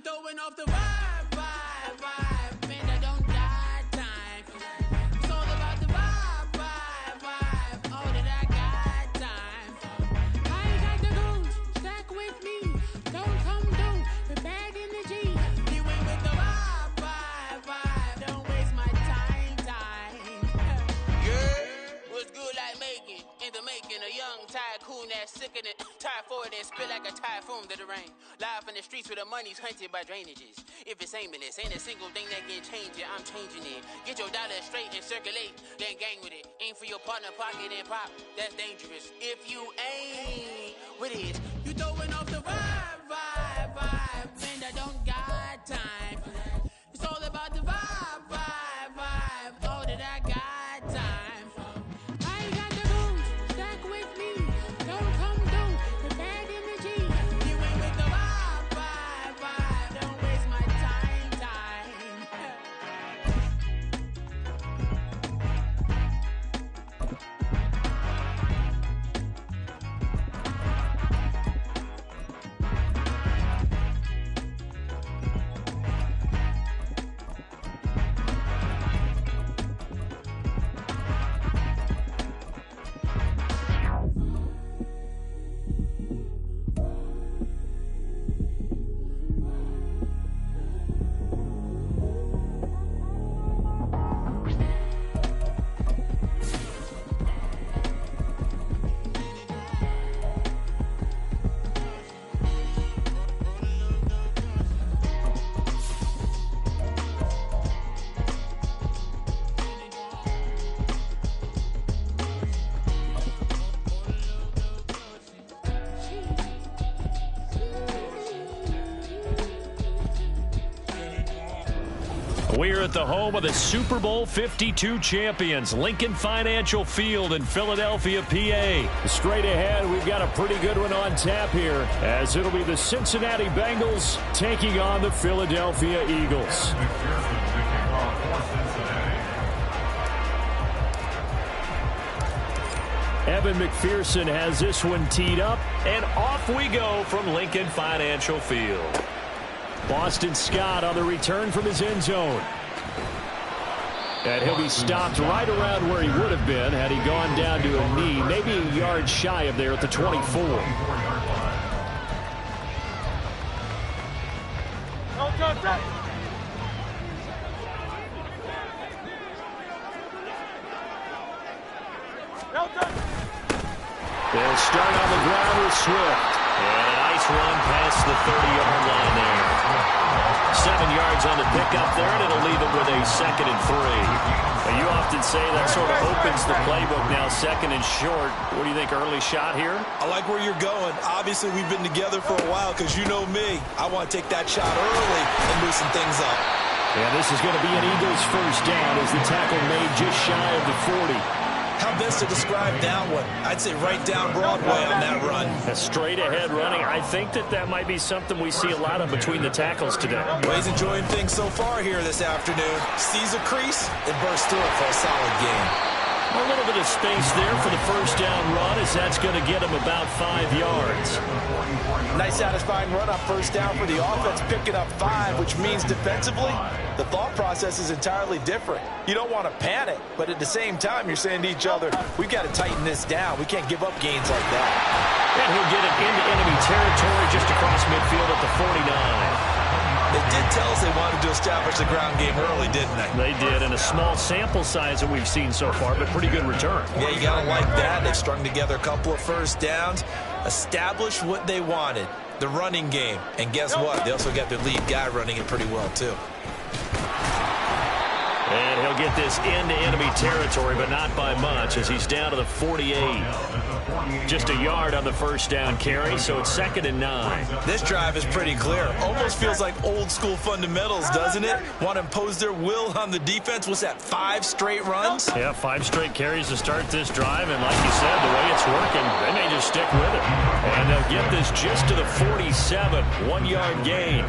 throwing off the vibe, vibe, vibe. Man, I don't got time. It's all about the vibe, vibe, vibe. All that I got time. I ain't got the goons, stack with me. Don't come through with bad energy. You ain't with the vibe, vibe, vibe. Don't waste my time, time. Yeah, what's good like making? In the making, a young tycoon that's sickening. Tie forward and spit like a typhoon to the rain. Live in the streets where the money's hunted by drainages. If it's aimless, ain't a single thing that can change it. I'm changing it. Get your dollar straight and circulate, then gang with it. Aim for your partner, pocket and pop. That's dangerous. If you ain't with it, you throwing off the vibe, vibe, vibe. Man, I don't got time. It's all about the vibe, vibe, vibe. All that I got time. I ain't got the booze, stack with me. Don't come through with bad energy. You ain't with the vibe, vibe, vibe. Don't waste my time, time. We're at the home of the Super Bowl 52 champions, Lincoln Financial Field in Philadelphia, PA. Straight ahead, we've got a pretty good one on tap here, as it'll be the Cincinnati Bengals taking on the Philadelphia Eagles. Evan McPherson has this one teed up, and off we go from Lincoln Financial Field. Boston Scott on the return from his end zone. And he'll be stopped right around where he would have been had he gone down to a knee, maybe a yard shy of there at the 24. They'll start on the ground with Swift. And a nice run past the 30-yard line there. 7 yards on the pickup there, and it'll leave it with a 2nd and 3. Now, you often say that sort of opens the playbook now, 2nd and short. What do you think, early shot here? I like where you're going. Obviously, we've been together for a while because you know me. I want to take that shot early and loosen things up. Yeah, this is going to be an Eagles first down as the tackle made just shy of the 40. How best to describe that one? I'd say right down Broadway on that run. A straight ahead running. I think that might be something we see a lot of between the tackles today. Well, he's enjoying things so far here this afternoon. Sees a crease and bursts through it for a solid game. A little bit of space there for the first down run, as that's going to get him about 5 yards. Nice satisfying run up first down for the offense, picking up 5, which means defensively, the thought process is entirely different. You don't want to panic, but at the same time, you're saying to each other, we've got to tighten this down. We can't give up gains like that. And he'll get it into enemy territory just across midfield at the 49. They did tell us they wanted to establish the ground game early, didn't they? They did, and a small sample size that we've seen so far, but pretty good return. Yeah, you got to like that. They've strung together a couple of first downs, established what they wanted, the running game. And guess what? They also got their lead guy running it pretty well, too. And he'll get this into enemy territory, but not by much, as he's down to the 48. Just a yard on the first down carry, so it's 2nd and 9. This drive is pretty clear. Almost feels like old school fundamentals, doesn't it? Want to impose their will on the defense. What's that, 5 straight runs? Yeah, 5 straight carries to start this drive, and like you said, the way it's working, they may just stick with it. And they'll get this just to the 47, 1-yard gain.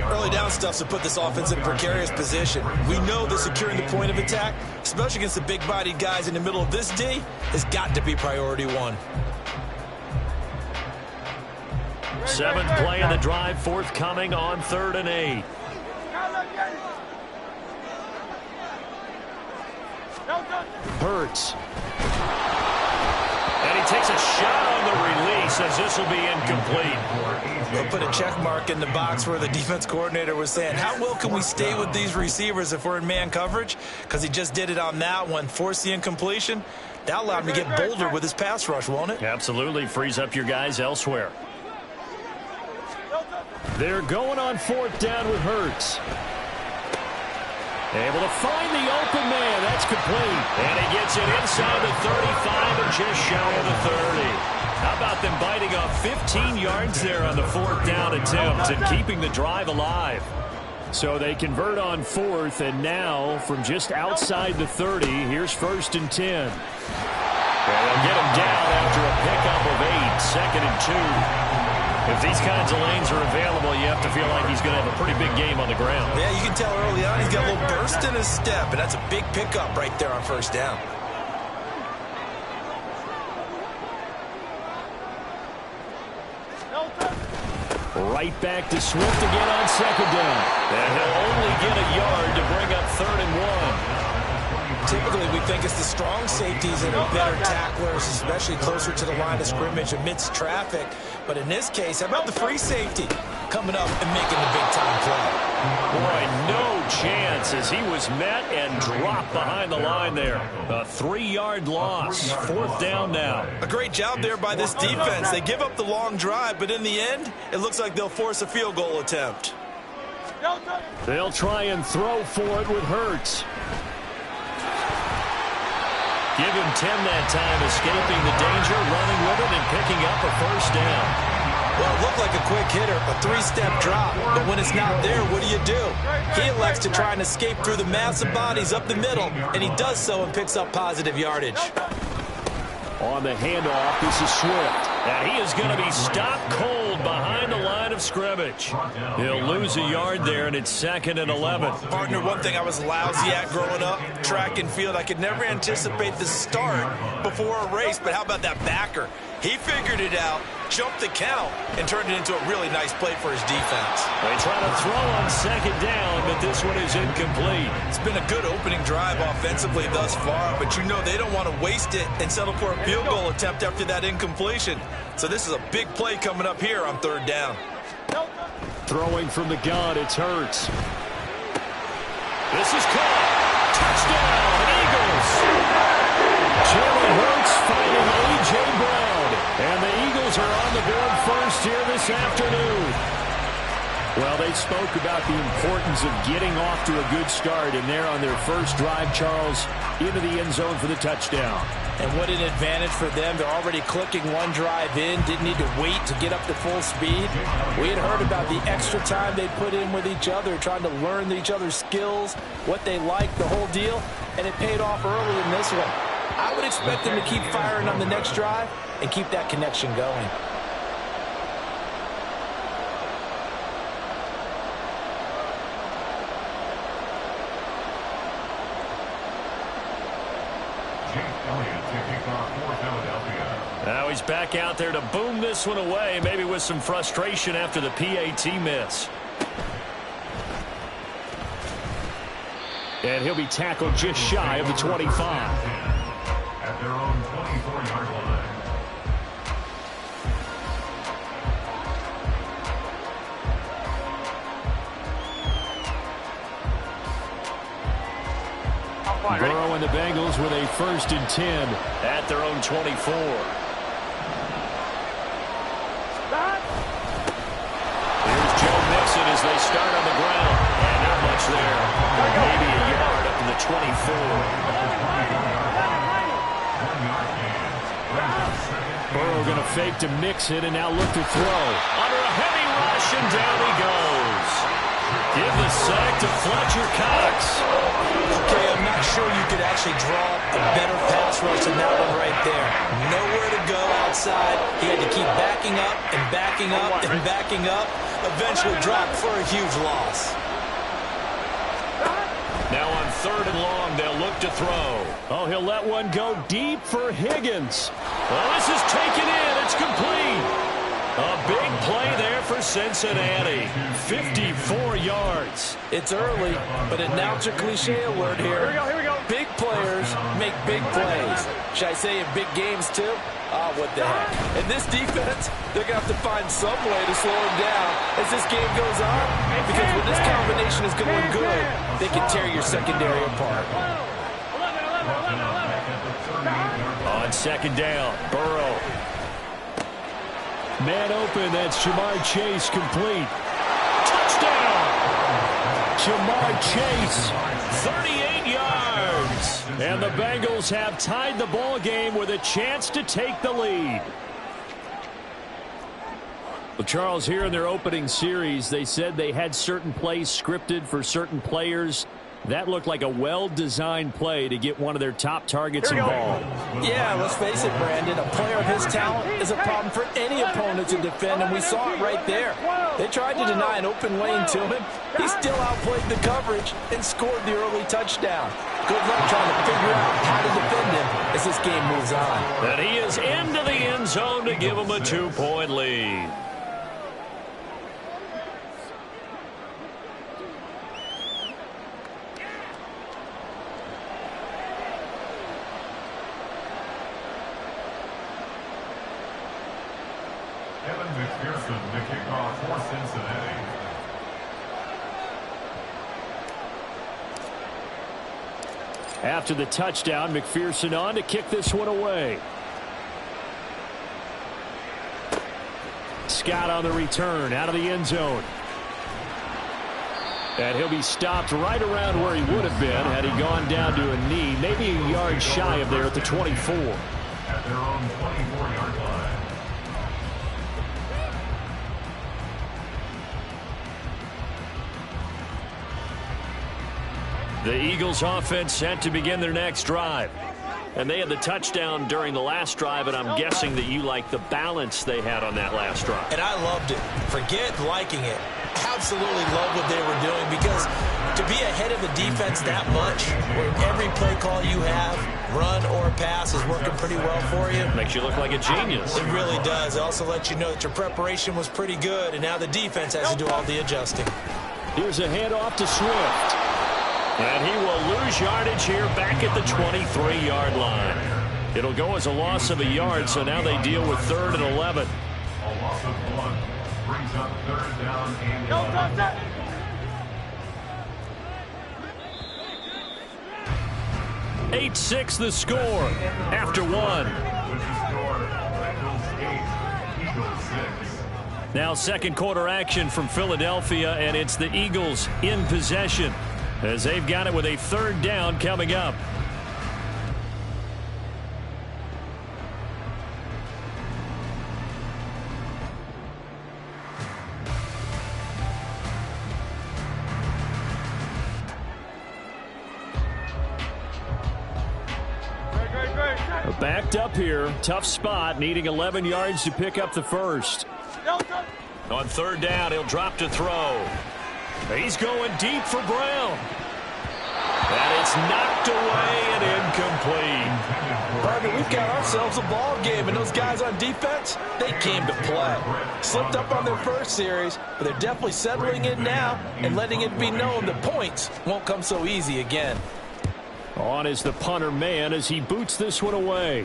Early down stuff to put this offense in a precarious position. We know that securing the point of attack, especially against the big-bodied guys in the middle of this D, has got to be priority 1. Seventh play of the drive forthcoming on 3rd and 8. Hurts. And he takes a shot on the release as this will be incomplete. They'll put a check mark in the box where the defense coordinator was saying, how well can we stay with these receivers if we're in man coverage? Because he just did it on that one, forced the incompletion. That allowed him to get bolder with his pass rush, won't it? Absolutely. Frees up your guys elsewhere. They're going on 4th down with Hurts. Able to find the open man. That's complete. And he gets it inside the 35 and just shy of the 30. How about them biting off 15 yards there on the 4th down attempt and keeping the drive alive? So they convert on 4th, and now from just outside the 30, here's 1st and 10. And they'll get him down after a pickup of 8, 2nd and 2. If these kinds of lanes are available, you have to feel like he's going to have a pretty big game on the ground. Yeah, you can tell early on he's got a little burst in his step, and that's a big pickup right there on 1st down. Right back to Swift again on 2nd down. And he'll only get a yard to bring up 3rd and 1. Typically, we think it's the strong safeties that are better tacklers, especially closer to the line of scrimmage amidst traffic. But in this case, how about the free safety coming up and making the big-time play? Boy, no chance as he was met and dropped behind the line there. A 3-yard loss. 4th down now. A great job there by this defense. They give up the long drive, but in the end, it looks like they'll force a field goal attempt. They'll try and throw for it with Hurts. Give him 10 that time, escaping the danger, running with it, and picking up a 1st down. Well, it looked like a quick hitter, a 3-step drop. But when it's not there, what do? He elects to try and escape through the massive bodies up the middle, and he does so and picks up positive yardage. On the handoff, this is Swift. And he is going to be stopped cold behind the line of scrimmage. He'll lose a yard there, and it's 2nd and 11. Partner, one thing I was lousy at growing up, track and field, I could never anticipate the start before a race, but how about that backer? He figured it out, jumped the count, and turned it into a really nice play for his defense. They try to throw on 2nd down, but this one is incomplete. It's been a good opening drive offensively thus far, but you know they don't want to waste it and settle for a field goal attempt after that incompletion. So this is a big play coming up here on 3rd down. Throwing from the gun, it's Hurts. This is caught. Touchdown, Eagles. Jalen Hurts finding A.J. Brown. And the Eagles are on the board first here this afternoon. Well, they spoke about the importance of getting off to a good start, and they're on their first drive, Charles, into the end zone for the touchdown. And what an advantage for them. They're already clicking one drive in, didn't need to wait to get up to full speed. We had heard about the extra time they put in with each other, trying to learn each other's skills, what they like, the whole deal, and it paid off early in this one. I would expect them to keep firing on the next drive and keep that connection going. Now he's back out there to boom this one away, maybe with some frustration after the PAT miss. And he'll be tackled just shy of the 25. At their own 24-yard line. Burrow and the Bengals with a 1st and 10 at their own 24. Here's Joe Mixon as they start on the ground. And not much there. Maybe a yard up to the 24. Burrow going to fake to Mixon and now look to throw. Under a heavy rush and down he goes. Give the sack to Fletcher Cox. Okay, I'm not sure you could actually draw a better pass rush than that one right there. Nowhere to go outside. He had to keep backing up and backing up and backing up. Eventually dropped for a huge loss. Now on 3rd and long, they'll look to throw. Oh, he'll let one go deep for Higgins. Well, this is taken in. It's complete. A big play for Cincinnati. 54 yards. It's early, but announcer cliche alert here. Here we go. Big players make big plays. Should I say in big games too? Ah, what the heck. In this defense, they're going to have to find some way to slow him down as this game goes on. Because when this combination is going good, they can tear your secondary apart. On second down, Burrow. Man open, that's Jamar Chase complete. Touchdown! Jamar Chase, 38 yards. And the Bengals have tied the ball game with a chance to take the lead. Well, Charles, here in their opening series, they said they had certain plays scripted for certain players. That looked like a well-designed play to get one of their top targets involved. Yeah, let's face it, Brandon. A player of his talent is a problem for any opponent to defend, and we saw it right there. They tried to deny an open lane to him. He still outplayed the coverage and scored the early touchdown. Good luck trying to figure out how to defend him as this game moves on. And he is into the end zone to give him a 2-point lead. McPherson, the kickoff for Cincinnati. After the touchdown, McPherson on to kick this one away. Scott on the return out of the end zone. And he'll be stopped right around where he would have been had he gone down to a knee, maybe a yard shy of there at the 24. At their own 24-yard line. The Eagles offense set to begin their next drive. And they had the touchdown during the last drive, and I'm guessing that you like the balance they had on that last drive. And I loved it. Forget liking it. Absolutely love what they were doing, because to be ahead of the defense that much, where every play call you have, run or pass, is working pretty well for you. Makes you look like a genius. It really does. It also lets you know that your preparation was pretty good, and now the defense has to do all the adjusting. Here's a handoff to Swift. And he will lose yardage here back at the 23-yard line. It'll go as a loss of a yard, so now they deal with 3rd and 11. A loss of 1 brings up 3rd down and 11. 8-6 the score after 1. With the score, Bengals 8, Eagles 6. Now second quarter action from Philadelphia, and it's the Eagles in possession as they've got it with a 3rd down coming up. Backed up here, tough spot, needing 11 yards to pick up the first. On 3rd down, he'll drop to throw. He's going deep for Brown. And it's knocked away and incomplete. Partner, we've got ourselves a ball game, and those guys on defense, they came to play. Slipped up on their first series, but they're definitely settling in now and letting it be known the points won't come so easy again. On is the punter man as he boots this one away.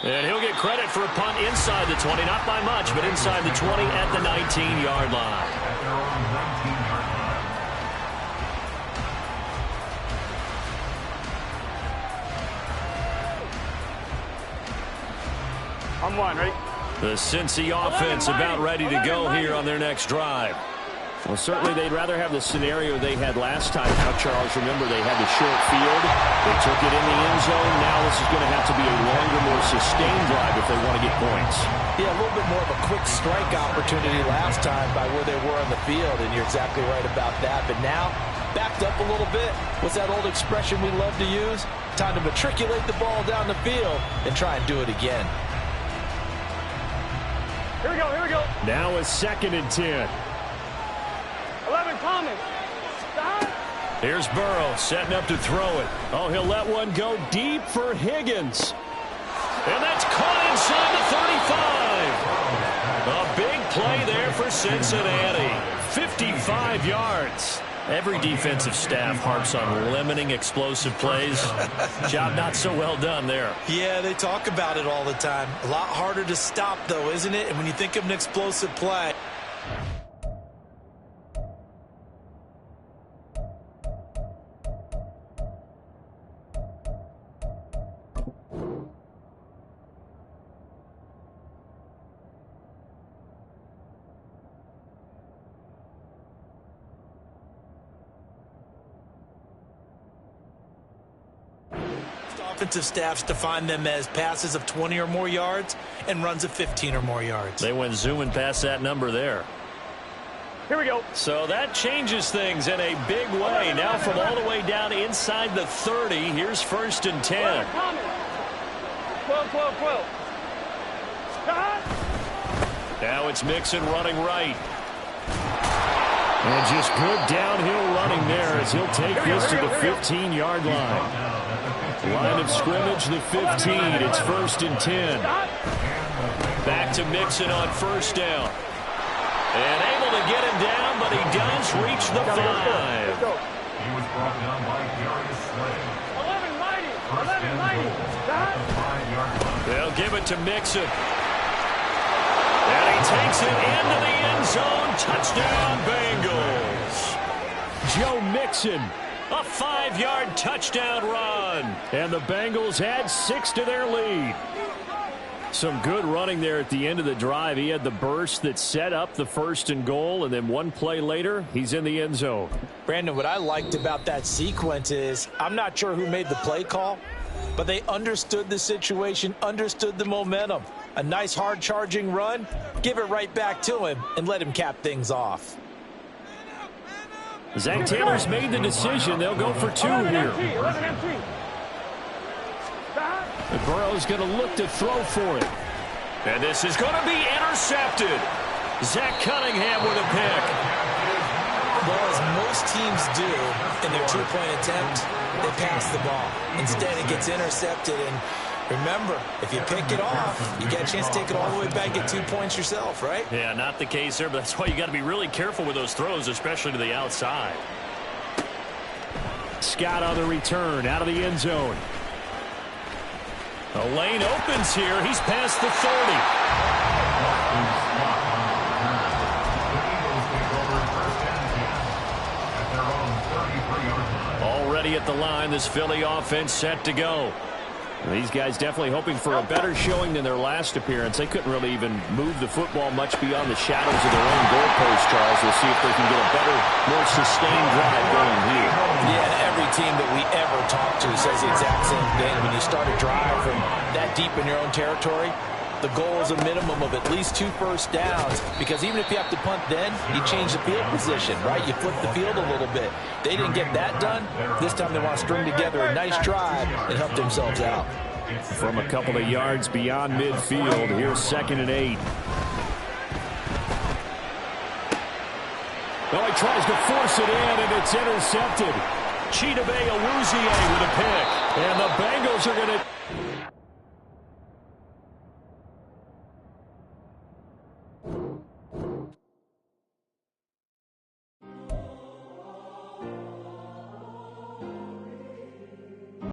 And he'll get credit for a punt inside the 20, not by much, but inside the 20 at the 19-yard line. At their own 19-yard line. I'm one, ready? The Cincy offense about ready to go here on their next drive. Well, certainly they'd rather have the scenario they had last time. Now, Charles, remember they had the short field. They took it in the end zone. Now this is going to have to be a longer, more sustained drive if they want to get points. Yeah, a little bit more of a quick strike opportunity last time by where they were on the field, and you're exactly right about that. But now, backed up a little bit. What's that old expression we love to use? Time to matriculate the ball down the field and try and do it again. Here we go. Now a 2nd and 10. 11 coming. Here's Burrow setting up to throw it. Oh, he'll let one go deep for Higgins. And that's caught inside the 35. A big play there for Cincinnati. 55 yards. Every defensive staff harps on limiting explosive plays. Job not so well done there. Yeah, they talk about it all the time. A lot harder to stop, though, isn't it? And when you think of an explosive play. Offensive staffs define them as passes of 20 or more yards and runs of 15 or more yards. They went zooming past that number there. Here we go. So that changes things in a big way. Now from all the way down inside the 30, here's 1st and 10. 12. Now it's Mixon running right. And just good downhill running there as he'll take this to the 15-yard line. Line of scrimmage, the 15. It's 1st and 10. Back to Mixon on 1st down. And able to get him down, but he does reach the 5. He was brought down by Darius Slay. 11-90. 5-yard line. They'll give it to Mixon. And he takes it into the end zone. Touchdown, Bengals. Joe Mixon. A 5-yard touchdown run. And the Bengals add 6 to their lead. Some good running there at the end of the drive. He had the burst that set up the 1st and goal, and then one play later, he's in the end zone. Brandon, what I liked about that sequence is I'm not sure who made the play call, but they understood the situation, understood the momentum. A nice hard-charging run, give it right back to him, and let him cap things off. Zach Taylor's made the decision. They'll go for 2 here. And Burrow's going to look to throw for it. And this is going to be intercepted. Zach Cunningham with a pick. Well, as most teams do in their 2-point attempt, they pass the ball. Instead, it gets intercepted. And remember, if you pick it off, you get a chance to take it all the way back, get 2 points yourself, right? Yeah, not the case there, but that's why you got to be really careful with those throws, especially to the outside. Scott on the return, out of the end zone. The lane opens here. He's past the 30. Already at the line, this Philly offense set to go. These guys definitely hoping for a better showing than their last appearance. They couldn't really even move the football much beyond the shadows of their own goalpost, Charles. We'll see if they can get a better, more sustained drive going here. Yeah, every team that we ever talk to says the exact same thing. When you start a drive from that deep in your own territory, the goal is a minimum of at least 2 first downs, because even if you have to punt then, you change the field position, right? You flip the field a little bit. They didn't get that done. This time they want to string together a nice drive and help themselves out. From a couple of yards beyond midfield, here's 2nd and 8. Well, he tries to force it in, and it's intercepted. Chidobe Awuzie with a pick. And the Bengals are going to...